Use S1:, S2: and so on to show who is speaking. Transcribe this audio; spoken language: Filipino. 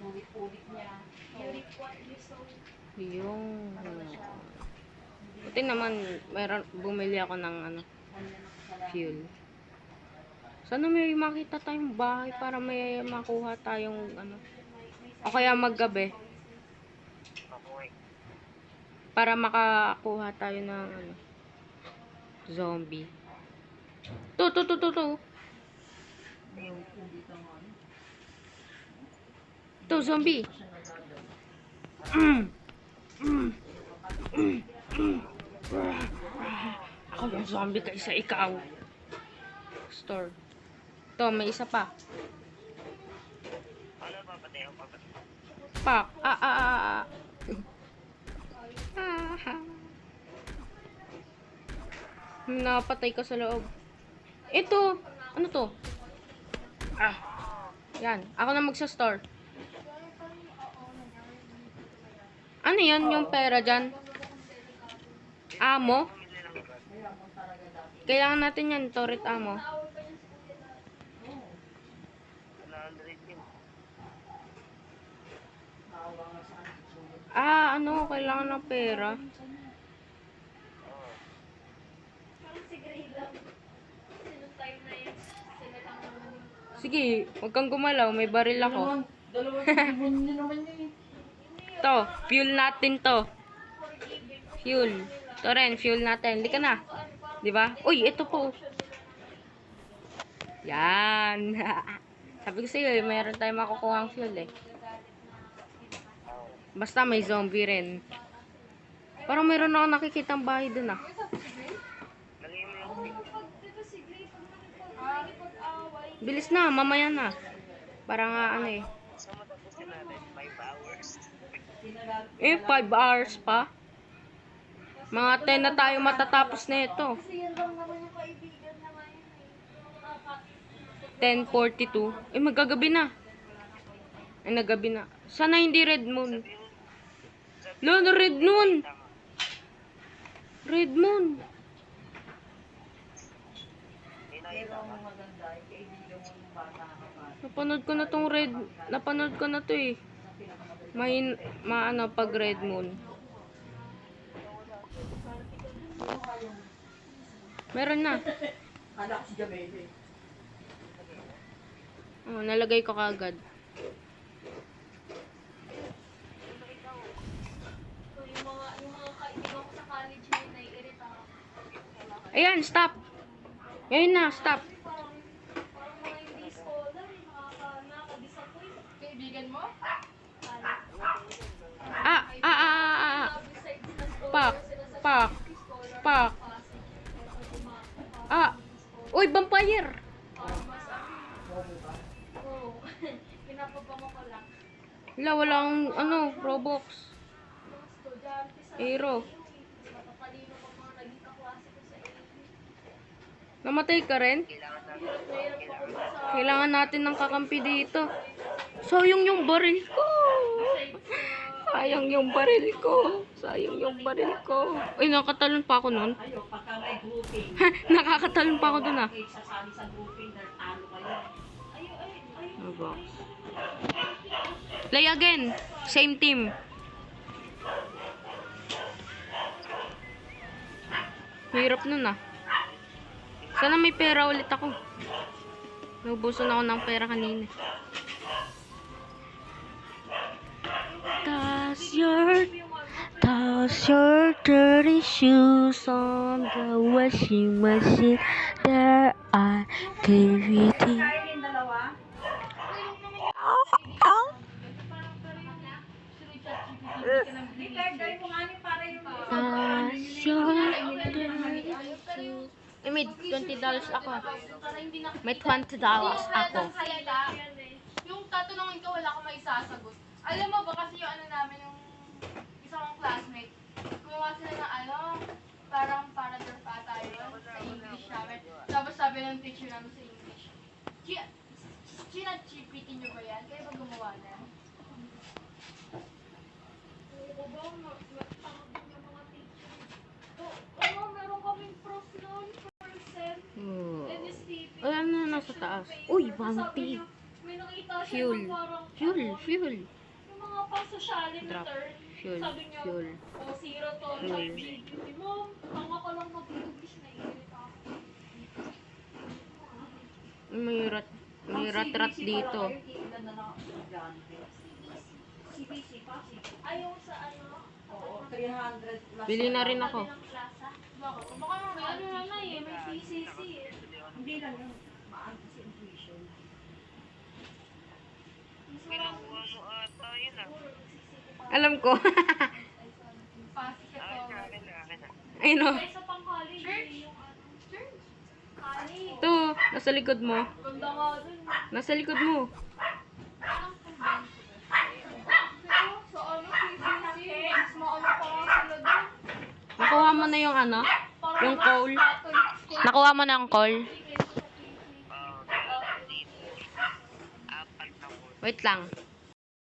S1: Ulit-ulit niya.
S2: Yung... Buti naman, bumili ako ng fuel. Sana may makita tayong bahay para may makuha tayong o kaya maggabi. Para makakuha tayo ng zombie. To. To, zombie. Ako yung zombie kaysa ikaw. Store. To, may isa pa. Pak. Napatay ka sa loob. Ito. Ano to? Yan. Ako na magsa-store. Ano yan? Yung pera dyan? Amo? Kailangan natin yan. Torret amo. Kailangan ng pera. Sige, huwag kang gumalaw. May baril ako. To, fuel natin to. Fuel. To rin, fuel natin. Hindi ka na. Diba? Uy, ito po. Yan. Sabi ko sa'yo, mayroon tayong makukuha ang fuel eh. Basta may zombie rin. Parang mayroon ako nakikitang bahay dun ah. Bilis na, mamaya na. Para nga eh. 5 hours pa. Mga 10 na tayo matatapos na ito. 10:42. Magagabi na. Nagabi na. Sana hindi red moon. No, red moon. Red moon. Napanood ko na tong red. Napanood ko na to eh. Pag red moon. Meron na. Nalagay ko kagad. Ayan, stop. Ngayon na, stop.
S1: Kaibigan mo?
S2: Pak. Uy, vampire.
S1: Pinapabango ko lang.
S2: Walang Robux. Hero. Namatay ka rin? Kailangan natin ng kakampi dito. Sayang yung baril ko. Sayang yung baril ko. Uy, nakatalon pa ako nun. Nakakatalon pa ako dun ah. Play again. Same team. Hirap nun ah. Sana may pera ulit ako. Naubusan ako ng pera kanina. Toss your dirty shoes on the washing machine. There are activity. May $20 ako. May $20 ako.
S1: Yung tatanungin ko, wala akong maisasagot. Alam mo ba kasi yung namin, yung isang classmate, gumawa sila ng parang paragraph ata yun sa English namin. Tapos sabi ng teacher namin sa English, Chinat-GPT nyo ba yan? Kaya ba gumawa na? Oo ba? Matangag yung mga teacher. Oo, meron kaming prof noon, percent. NSTP.
S2: Alam na nasa taas. Uy, bounty.
S1: May nakita siya
S2: Fuel.
S1: ng parang,
S2: Fuel.
S1: yung mga pasosyalin na
S2: Drop.
S1: term.
S2: Fuel.
S1: Sabi niya,
S2: Fuel.
S1: zero to
S2: Fuel.
S1: 5 mo, tanga ka lang mag-English na ilit ako.
S2: May rat dito.
S3: CBC pa,
S1: Ayaw sa ano,
S3: oo, 300 plus.
S2: Bili na rin ako.
S1: tabi ng plaza. Bakit? Baka may ano na na eh, may CCC eh.
S3: Hindi lang yun. Maan kasi inflation.
S4: Pinakuha mo ata yun ah.
S2: Alam ko.
S1: Pasig ka to.
S4: Akin na.
S2: Ayun o.
S1: Isa pang college eh, yung ano. Church? College.
S2: Ito, nasa likod mo.
S1: Ganda nga dun.
S2: Nasa likod mo.
S1: Parang convento. Pero sa ano, CCC, mas maano pa nga sila dun.
S2: Nakuha mo na yung ano?
S1: Parang
S2: Yung
S1: mga
S2: coal?
S1: Catholic school.
S2: Nakuha mo na yung call?
S4: Dito. Apat na po.
S2: Wait lang.